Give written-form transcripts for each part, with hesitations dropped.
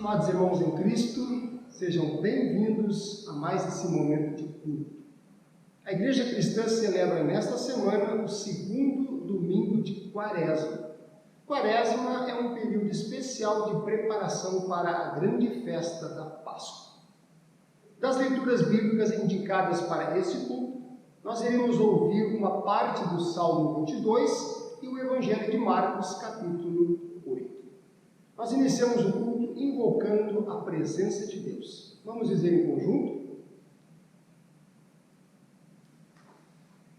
Amados irmãos em Cristo, sejam bem-vindos a mais esse momento de culto. A Igreja Cristã celebra nesta semana o segundo domingo de Quaresma. Quaresma é um período especial de preparação para a grande festa da Páscoa. Das leituras bíblicas indicadas para esse culto, nós iremos ouvir uma parte do Salmo 22 e o Evangelho de Marcos, capítulo 8. Nós iniciamos o culto invocando a presença de Deus. Vamos dizer em conjunto?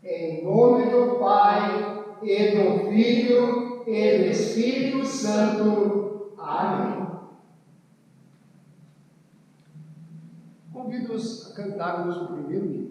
Em nome do Pai, e do Filho, e do Espírito Santo. Amém. Convido-os a cantarmos o primeiro hino.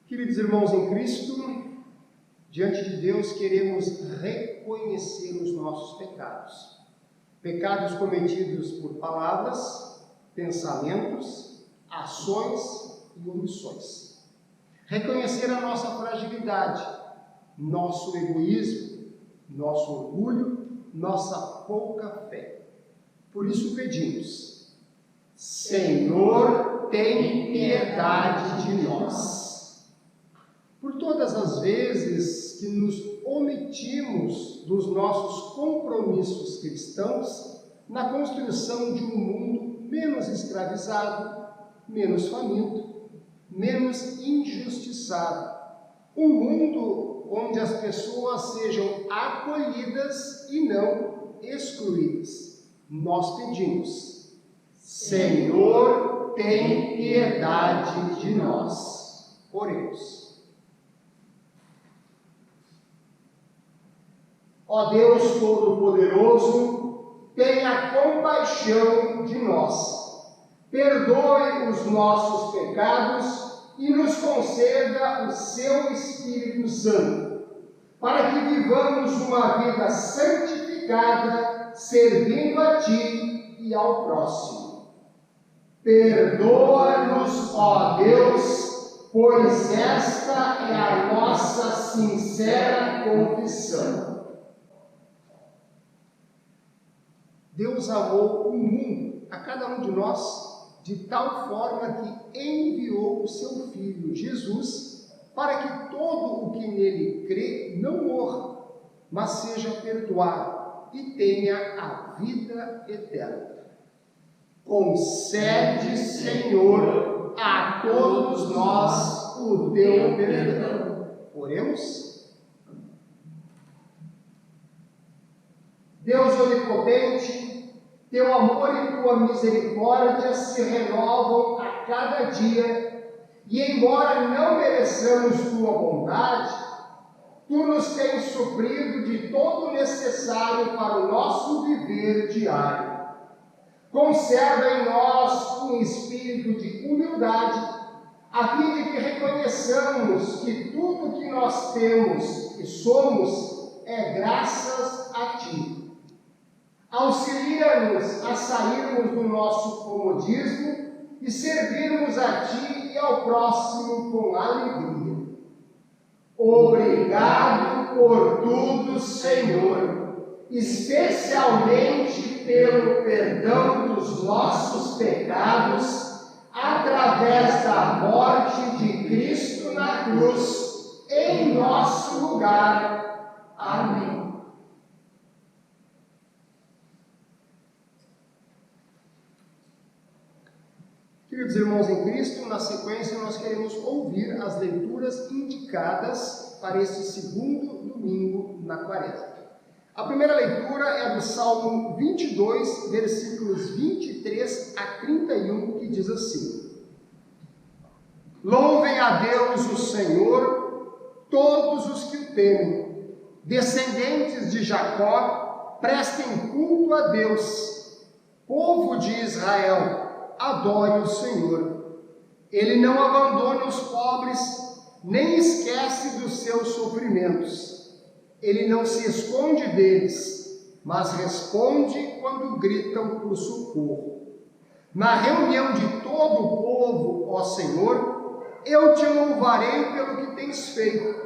Queridos irmãos em Cristo, diante de Deus queremos reconhecer os nossos pecados. Pecados cometidos por palavras, pensamentos, ações e omissões. Reconhecer a nossa fragilidade, nosso egoísmo, nosso orgulho, nossa pouca fé. Por isso pedimos: Senhor, tem piedade de nós. Por todas as vezes que nos omitimos dos nossos compromissos cristãos na construção de um mundo menos escravizado, menos faminto, menos injustiçado. Um mundo onde as pessoas sejam acolhidas e não excluídas. Nós pedimos: Senhor, tem piedade de nós. Oremos. Ó Deus Todo-Poderoso, tenha compaixão de nós. Perdoe os nossos pecados e nos conceda o seu Espírito Santo, para que vivamos uma vida santificada, servindo a Ti e ao próximo. Perdoa-nos, ó Deus, pois esta é a nossa sincera confissão. Deus amou o mundo, a cada um de nós, de tal forma que enviou o seu Filho, Jesus, para que todo o que nele crê não morra, mas seja perdoado e tenha a vida eterna. Concede, Senhor, a todos nós o teu perdão. Oremos. Deus onipotente, teu amor e tua misericórdia se renovam a cada dia, e embora não mereçamos tua bondade, tu nos tens suprido de todo o necessário para o nosso viver diário. Conserva em nós um espírito de humildade, a fim de que reconheçamos que tudo que nós temos e somos é graças a Ti. Auxilia-nos a sairmos do nosso comodismo e servirmos a Ti e ao próximo com alegria. Obrigado por tudo, Senhor, especialmente pelo perdão dos nossos pecados, através da morte de Cristo na cruz, em nosso lugar. Amém. Queridos irmãos em Cristo, na sequência nós queremos ouvir as leituras indicadas para este segundo domingo na Quaresma. A primeira leitura é do Salmo 22, versículos 23 a 31, que diz assim: Louvem a Deus o Senhor, todos os que o temem, descendentes de Jacó, prestem culto a Deus, povo de Israel, adore o Senhor. Ele não abandona os pobres, nem esquece dos seus sofrimentos. Ele não se esconde deles, mas responde quando gritam por socorro. Na reunião de todo o povo, ó Senhor, eu te louvarei pelo que tens feito.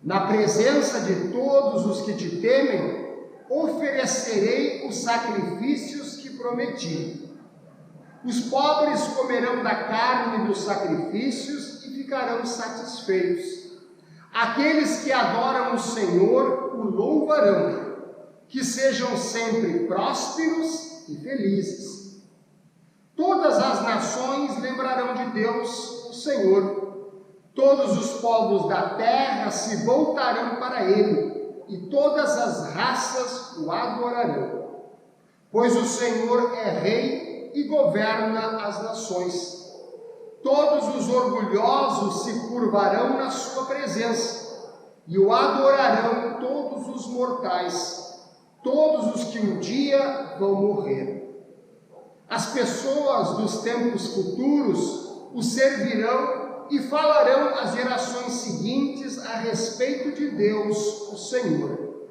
Na presença de todos os que te temem, oferecerei os sacrifícios que prometi. Os pobres comerão da carne dos sacrifícios e ficarão satisfeitos. Aqueles que adoram o Senhor o louvarão. Que sejam sempre prósperos e felizes. Todas as nações lembrarão de Deus, o Senhor. Todos os povos da terra se voltarão para Ele, e todas as raças o adorarão. Pois o Senhor é Rei e governa as nações. Todos os orgulhosos se curvarão na sua presença, e o adorarão todos os mortais, todos os que um dia vão morrer. As pessoas dos tempos futuros o servirão e falarão às gerações seguintes a respeito de Deus, o Senhor.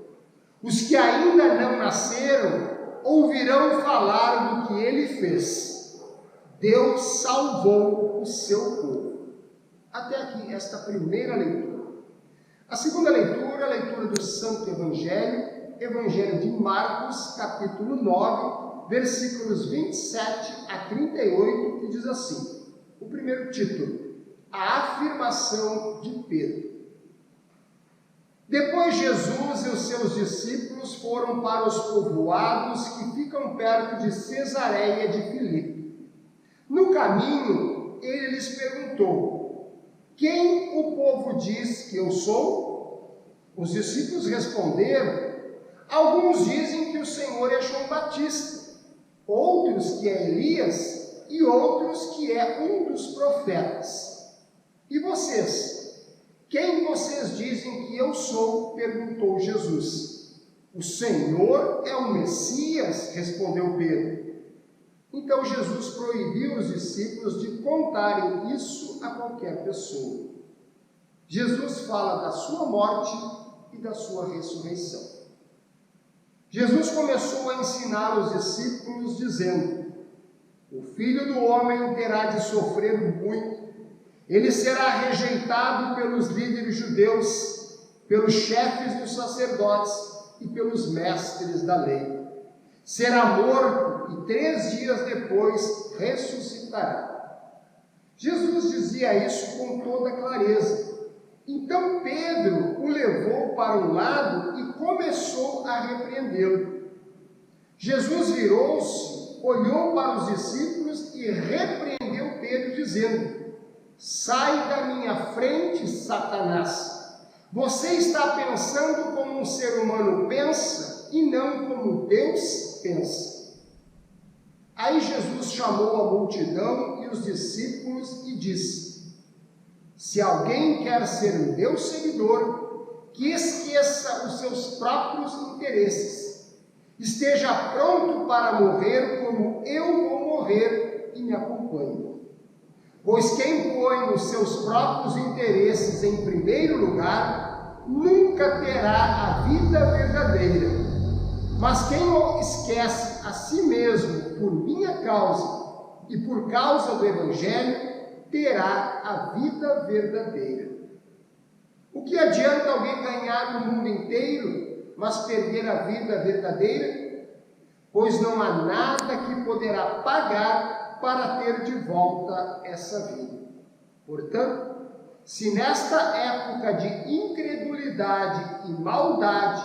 Os que ainda não nasceram ouvirão falar do que Ele fez. Deus salvou o seu povo. Até aqui esta primeira leitura. A segunda leitura, a leitura do Santo Evangelho, Evangelho de Marcos, capítulo 9, versículos 27 a 38, que diz assim: o primeiro título, a afirmação de Pedro. Depois Jesus e os seus discípulos foram para os povoados que ficam perto de Cesareia de Filipe. No caminho, ele lhes perguntou: quem o povo diz que eu sou? Os discípulos responderam: alguns dizem que o Senhor é João Batista, outros que é Elias e outros que é um dos profetas. E vocês? Quem vocês dizem que eu sou? Perguntou Jesus. O Senhor é o Messias, respondeu Pedro. Então Jesus proibiu os discípulos de contarem isso a qualquer pessoa. Jesus fala da sua morte e da sua ressurreição. Jesus começou a ensinar os discípulos dizendo: o Filho do Homem terá de sofrer muito, ele será rejeitado pelos líderes judeus, pelos chefes dos sacerdotes e pelos mestres da lei. Será morto e 3 dias depois ressuscitará. Jesus dizia isso com toda clareza. Então Pedro o levou para um lado e começou a repreendê-lo. Jesus virou-se, olhou para os discípulos e repreendeu Pedro, dizendo: sai da minha frente, Satanás. Você está pensando como um ser humano pensa e não como Deus pensa. Aí Jesus chamou a multidão e os discípulos e disse: se alguém quer ser meu seguidor, que esqueça os seus próprios interesses, esteja pronto para morrer como eu vou morrer e me acompanhe. Pois quem põe os seus próprios interesses em primeiro lugar, nunca terá a vida verdadeira. Mas quem esquece a si mesmo por minha causa e por causa do Evangelho, terá a vida verdadeira. O que adianta alguém ganhar o mundo inteiro, mas perder a vida verdadeira? Pois não há nada que poderá pagar para ter de volta essa vida. Portanto, se nesta época de incredulidade e maldade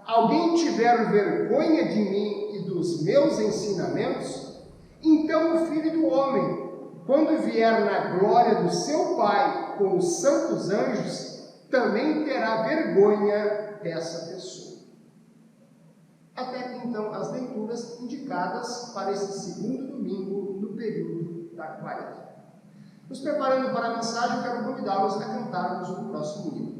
alguém tiver vergonha de mim e dos meus ensinamentos, então o Filho do Homem, quando vier na glória do seu Pai com os santos anjos, também terá vergonha dessa pessoa. Até aqui, então, as leituras indicadas para esse segundo domingo no período da Quaresma. Nos preparando para a mensagem, eu quero convidá-los a cantarmos o próximo hino.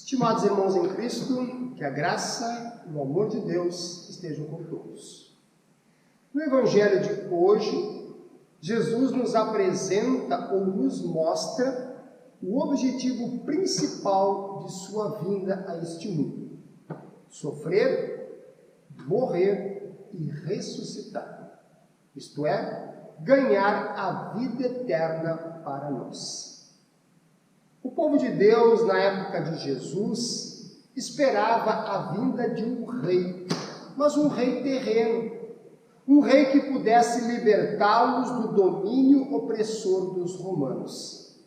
Estimados irmãos em Cristo, que a graça e o amor de Deus estejam com todos. No Evangelho de hoje, Jesus nos apresenta ou nos mostra o objetivo principal de sua vinda a este mundo: sofrer, morrer e ressuscitar. Isto é, ganhar a vida eterna para nós. O povo de Deus, na época de Jesus, esperava a vinda de um rei, mas um rei terreno, um rei que pudesse libertá-los do domínio opressor dos romanos.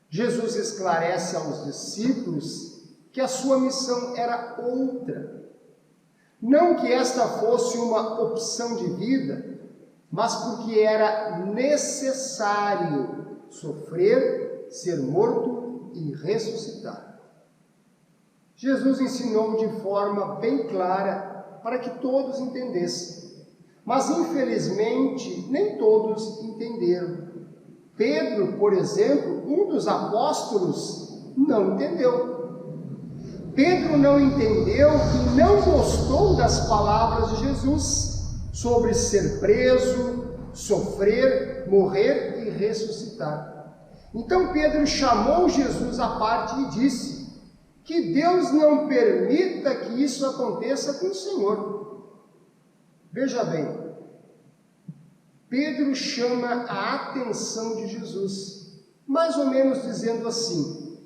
Jesus esclarece aos discípulos que a sua missão era outra. Não que esta fosse uma opção de vida, mas porque era necessário sofrer, ser morto e ressuscitar. Jesus ensinou de forma bem clara para que todos entendessem, mas infelizmente nem todos entenderam. Pedro, por exemplo, um dos apóstolos, não entendeu. Pedro não entendeu e não gostou das palavras de Jesus sobre ser preso, sofrer, morrer e ressuscitar. Então Pedro chamou Jesus à parte e disse que Deus não permita que isso aconteça com o Senhor. Veja bem, Pedro chama a atenção de Jesus, mais ou menos dizendo assim: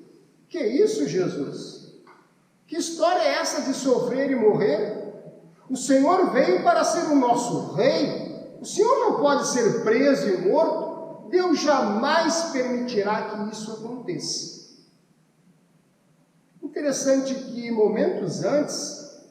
que isso, Jesus? Que história é essa de sofrer e morrer? O Senhor veio para ser o nosso rei, o Senhor não pode ser preso e morto. Deus jamais permitirá que isso aconteça. Interessante que momentos antes,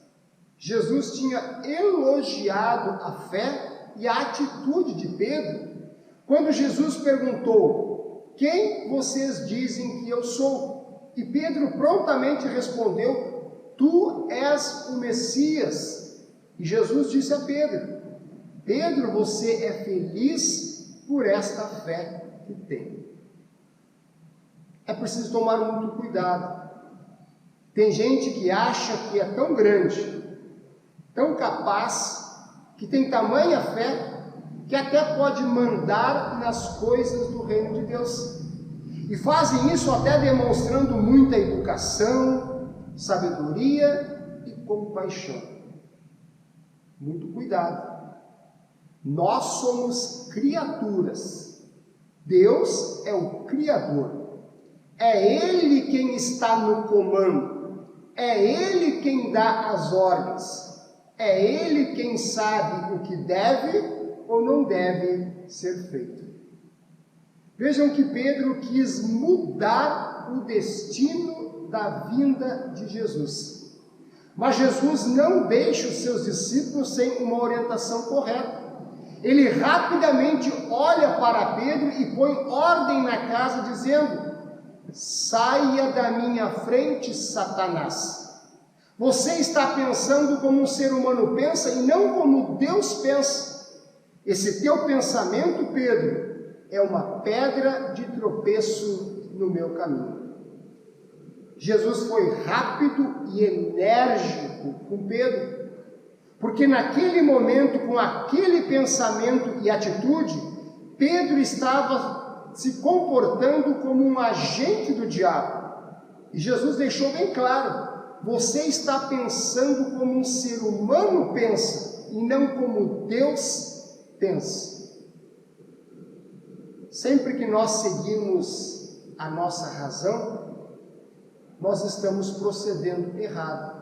Jesus tinha elogiado a fé e a atitude de Pedro, quando Jesus perguntou: quem vocês dizem que eu sou? E Pedro prontamente respondeu: tu és o Messias. E Jesus disse a Pedro: Pedro, você é feliz por esta fé que tem. É preciso tomar muito cuidado. Tem gente que acha que é tão grande, tão capaz, que tem tamanha fé, que até pode mandar nas coisas do reino de Deus. E fazem isso até demonstrando muita educação, sabedoria e compaixão. Muito cuidado. Nós somos criaturas. Deus é o Criador. É Ele quem está no comando. É Ele quem dá as ordens. É Ele quem sabe o que deve ou não deve ser feito. Vejam que Pedro quis mudar o destino da vinda de Jesus. Mas Jesus não deixa os seus discípulos sem uma orientação correta. Ele rapidamente olha para Pedro e põe ordem na casa, dizendo: saia da minha frente, Satanás. Você está pensando como um ser humano pensa e não como Deus pensa. Esse teu pensamento, Pedro, é uma pedra de tropeço no meu caminho. Jesus foi rápido e enérgico com Pedro, porque naquele momento, com aquele pensamento e atitude, Pedro estava se comportando como um agente do diabo. E Jesus deixou bem claro: você está pensando como um ser humano pensa, e não como Deus pensa. Sempre que nós seguimos a nossa razão, nós estamos procedendo errado.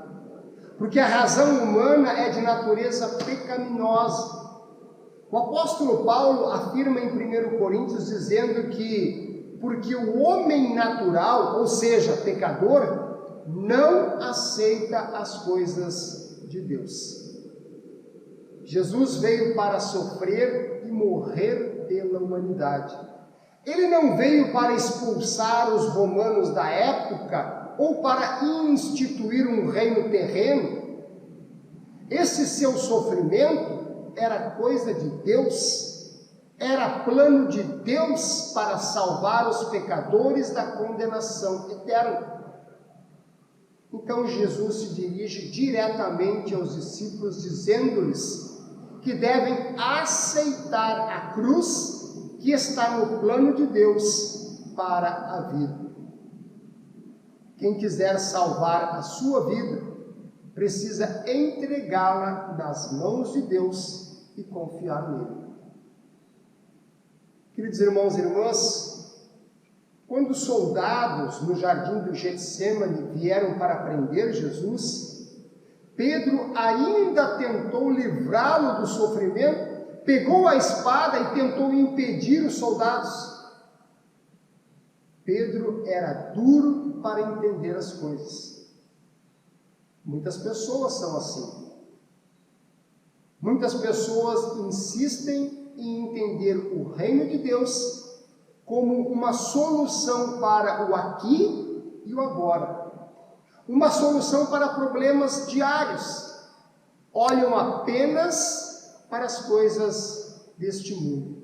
Porque a razão humana é de natureza pecaminosa. O apóstolo Paulo afirma em 1 Coríntios dizendo que porque o homem natural, ou seja, pecador, não aceita as coisas de Deus. Jesus veio para sofrer e morrer pela humanidade. Ele não veio para expulsar os romanos da época ou para instituir um reino terreno. Esse seu sofrimento era coisa de Deus, era plano de Deus para salvar os pecadores da condenação eterna. Então Jesus se dirige diretamente aos discípulos, dizendo-lhes que devem aceitar a cruz que está no plano de Deus para a vida. Quem quiser salvar a sua vida, precisa entregá-la nas mãos de Deus e confiar nele. Queridos irmãos e irmãs, quando os soldados no jardim do Getsêmani vieram para prender Jesus, Pedro ainda tentou livrá-lo do sofrimento, pegou a espada e tentou impedir os soldados. Pedro era duro para entender as coisas. Muitas pessoas são assim. Muitas pessoas insistem em entender o reino de Deus como uma solução para o aqui e o agora. Uma solução para problemas diários. Olham apenas para as coisas deste mundo.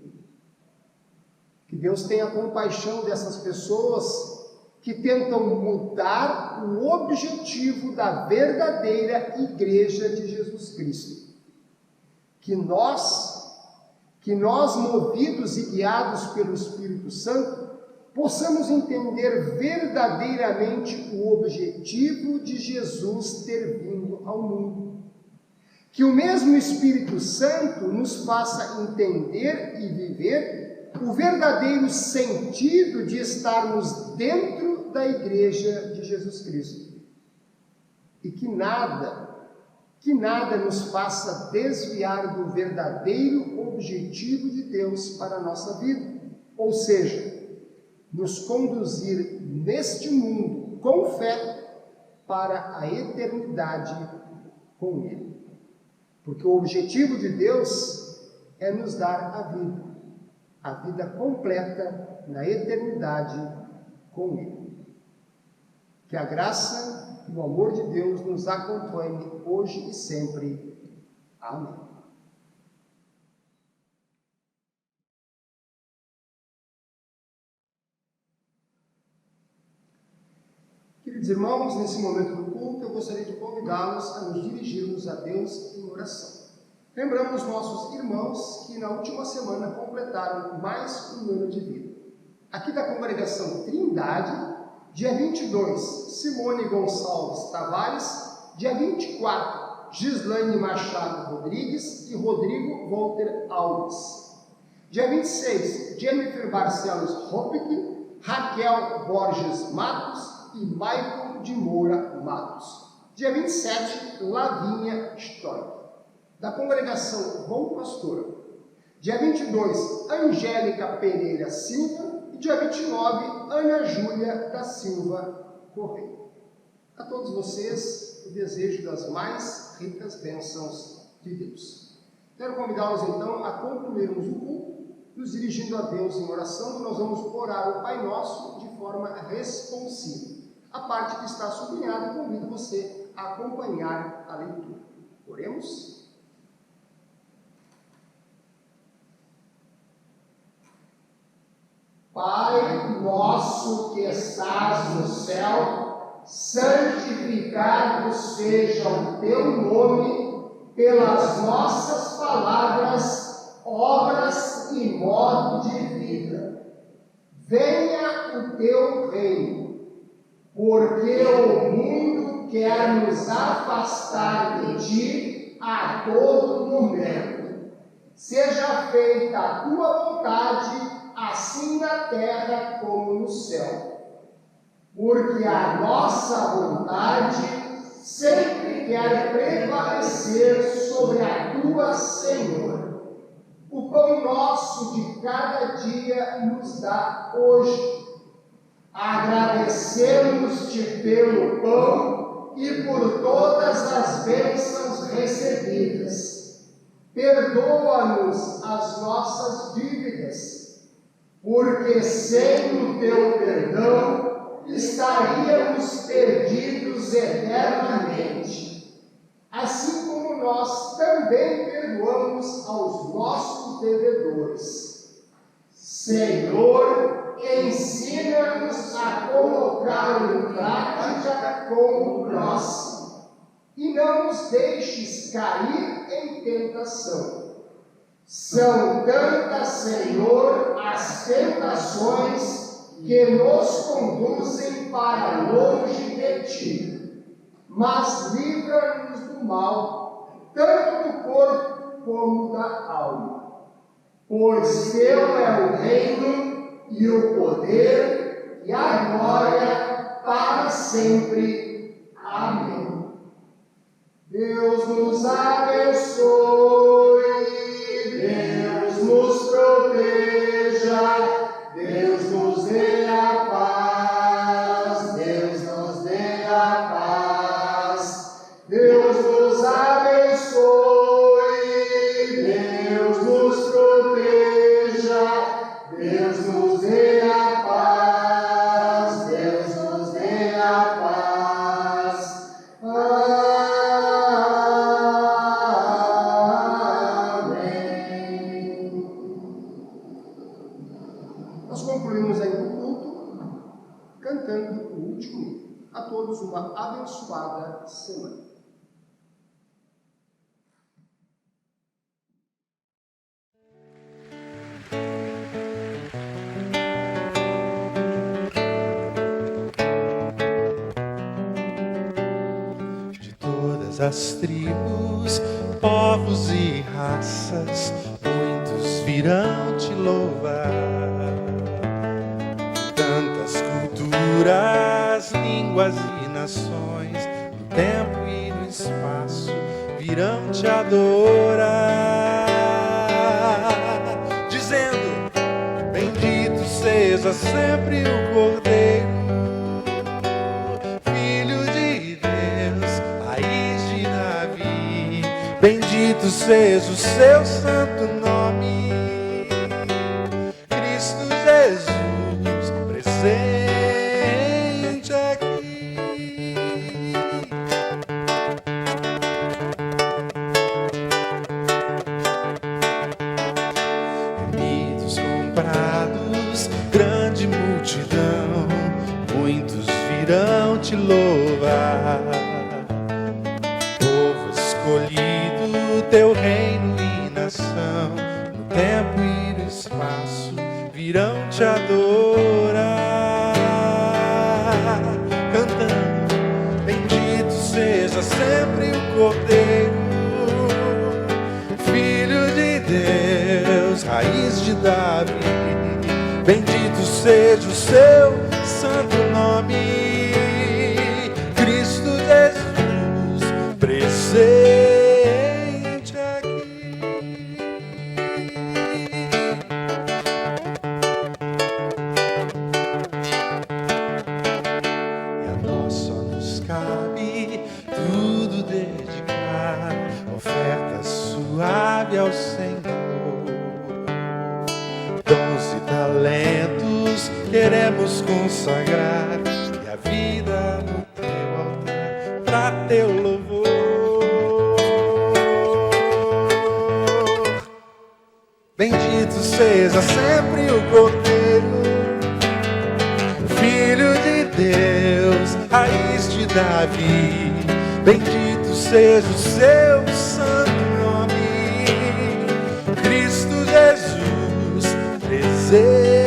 Que Deus tenha compaixão dessas pessoas que tentam mudar o objetivo da verdadeira Igreja de Jesus Cristo. Que nós, movidos e guiados pelo Espírito Santo, possamos entender verdadeiramente o objetivo de Jesus ter vindo ao mundo. Que o mesmo Espírito Santo nos faça entender e viver o verdadeiro sentido de estarmos dentro da Igreja de Jesus Cristo. E que nada nos faça desviar do verdadeiro objetivo de Deus para a nossa vida. Ou seja, nos conduzir neste mundo com fé para a eternidade com Ele. Porque o objetivo de Deus é nos dar a vida completa na eternidade com Ele. Que a graça e o amor de Deus nos acompanhe hoje e sempre. Amém. Queridos irmãos, nesse momento do culto, eu gostaria de convidá-los a nos dirigirmos a Deus em oração. Lembramos nossos irmãos que na última semana completaram mais um ano de vida. Aqui da congregação Trindade, dia 22, Simone Gonçalves Tavares, dia 24, Gislaine Machado Rodrigues e Rodrigo Walter Alves. Dia 26, Jennifer Barcelos Hoppick, Raquel Borges Matos e Michael de Moura Matos. Dia 27, Lavínia Stoic. Da congregação Bom Pastor, dia 22, Angélica Pereira Silva e dia 29, Ana Júlia da Silva Correia. A todos vocês, o desejo das mais ricas bênçãos de Deus. Quero convidá-los então a concluirmos o culto, nos dirigindo a Deus em oração, que nós vamos orar o Pai Nosso de forma responsiva. A parte que está sublinhada, convido você a acompanhar a leitura. Oremos. Pai nosso que estás no céu, santificado seja o teu nome pelas nossas palavras, obras e modo de vida. Venha o teu reino, porque o mundo quer nos afastar de ti a todo momento. Seja feita a tua vontade, assim na terra como no céu. Porque a nossa vontade sempre quer prevalecer sobre a tua, Senhor. O pão nosso de cada dia nos dá hoje. Agradecemos-te pelo pão e por todas as bênçãos recebidas. Perdoa-nos as nossas dívidas, porque sem o teu perdão estaríamos perdidos eternamente. Assim como nós também perdoamos aos nossos devedores. Senhor, ensina-nos a colocar em prática com o próximo e não nos deixes cair em tentação. São tantas, Senhor, as tentações que nos conduzem para longe de Ti, mas livra-nos do mal, tanto do corpo como da alma. Pois Teu é o reino e o poder e a glória para sempre. Amém. Deus nos abençoe, Deus nos proteja, Deus nos dê a paz, Deus nos dê a paz, Deus nos abençoe, Deus nos proteja, Deus nos dê a paz, Deus nos dê a paz. Amém. Nós concluímos aí o culto cantando o último hino. A todos uma abençoada semana. As tribos, povos e raças, muitos virão te louvar. Tantas culturas, línguas e nações, no tempo e no espaço, virão te adorar, dizendo: bendito seja sempre o Cordeiro, bendito seja o seu santo nome, Cristo Jesus, presente aqui. Remidos comprados, grande multidão, muitos virão te louvar. Povo escolhido, teu reino e nação, no tempo e no espaço, virão te adorar, cantando: bendito seja sempre o Cordeiro, Filho de Deus, raiz de Davi, bendito seja o seu santo nome, Cristo Jesus, presente aqui. E a nós só nos cabe tudo dedicar, oferta suave ao Senhor. Dons e talentos queremos consagrar, e a vida no teu altar, pra teu louvor. Bendito seja sempre o Cordeiro, Filho de Deus, raiz de Davi, bendito seja o seu santo nome, Cristo Jesus, presente.